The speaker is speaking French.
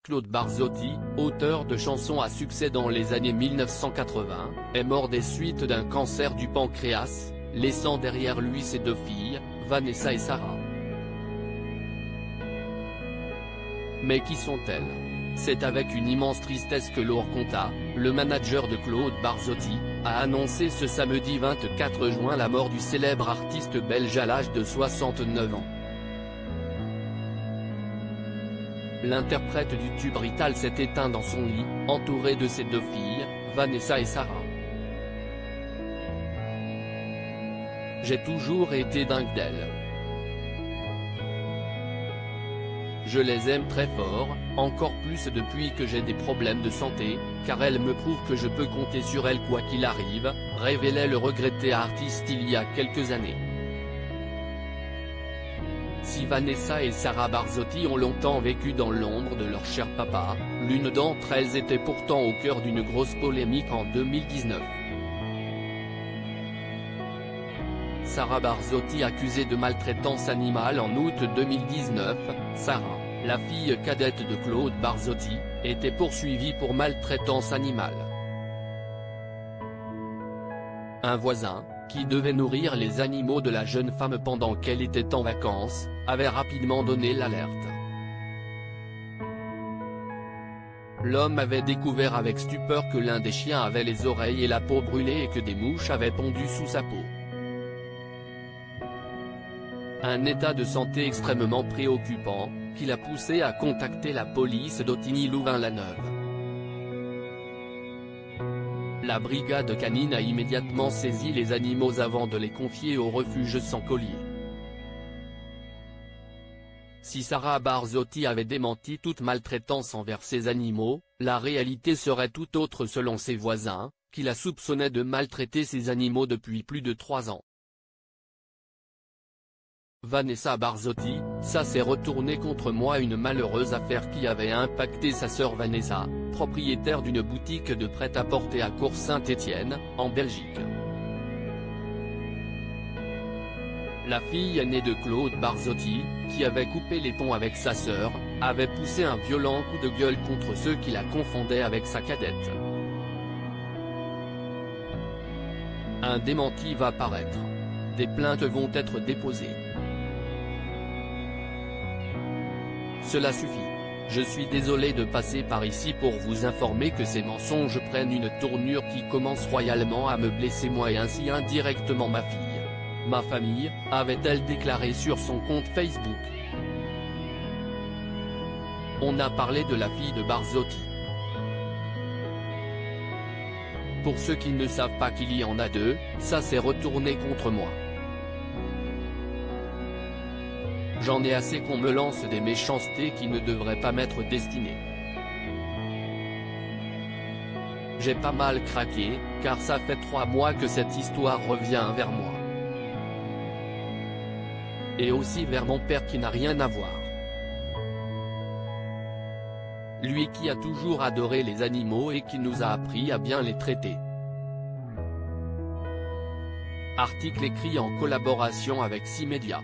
Claude Barzotti, auteur de chansons à succès dans les années 1980, est mort des suites d'un cancer du pancréas, laissant derrière lui ses deux filles, Vanessa et Sarah. Mais qui sont-elles? C'est avec une immense tristesse que Laure Contat, le manager de Claude Barzotti, a annoncé ce samedi 24 juin la mort du célèbre artiste belge à l'âge de 69 ans. L'interprète du tube Rital s'est éteint dans son lit, entouré de ses deux filles, Vanessa et Sarah. J'ai toujours été dingue d'elles. Je les aime très fort, encore plus depuis que j'ai des problèmes de santé, car elles me prouvent que je peux compter sur elles quoi qu'il arrive, révélait le regretté artiste il y a quelques années. Si Vanessa et Sarah Barzotti ont longtemps vécu dans l'ombre de leur cher papa, l'une d'entre elles était pourtant au cœur d'une grosse polémique en 2019. Sarah Barzotti accusée de maltraitance animale en août 2019, Sarah, la fille cadette de Claude Barzotti, était poursuivie pour maltraitance animale. Un voisin, qui devait nourrir les animaux de la jeune femme pendant qu'elle était en vacances, avait rapidement donné l'alerte. L'homme avait découvert avec stupeur que l'un des chiens avait les oreilles et la peau brûlée et que des mouches avaient pondu sous sa peau. Un état de santé extrêmement préoccupant, qui l'a poussé à contacter la police d'Ottigny-Louvain-la-Neuve. La brigade canine a immédiatement saisi les animaux avant de les confier au refuge sans collier. Si Sarah Barzotti avait démenti toute maltraitance envers ses animaux, la réalité serait tout autre selon ses voisins, qui la soupçonnaient de maltraiter ses animaux depuis plus de 3 ans. Vanessa Barzotti, ça s'est retourné contre moi. Une malheureuse affaire qui avait impacté sa sœur Vanessa, propriétaire d'une boutique de prêt-à-porter à Cours-Saint-Étienne, en Belgique. La fille aînée de Claude Barzotti, qui avait coupé les ponts avec sa sœur, avait poussé un violent coup de gueule contre ceux qui la confondaient avec sa cadette. Un démenti va paraître. Des plaintes vont être déposées. Cela suffit. Je suis désolé de passer par ici pour vous informer que ces mensonges prennent une tournure qui commence royalement à me blesser moi et ainsi indirectement ma fille. Ma famille, avait-elle déclaré sur son compte Facebook. On a parlé de la fille de Barzotti. Pour ceux qui ne savent pas qu'il y en a deux, ça s'est retourné contre moi. J'en ai assez qu'on me lance des méchancetés qui ne devraient pas m'être destinées. J'ai pas mal craqué, car ça fait 3 mois que cette histoire revient vers moi. Et aussi vers mon père qui n'a rien à voir. Lui qui a toujours adoré les animaux et qui nous a appris à bien les traiter. Article écrit en collaboration avec 6 médias.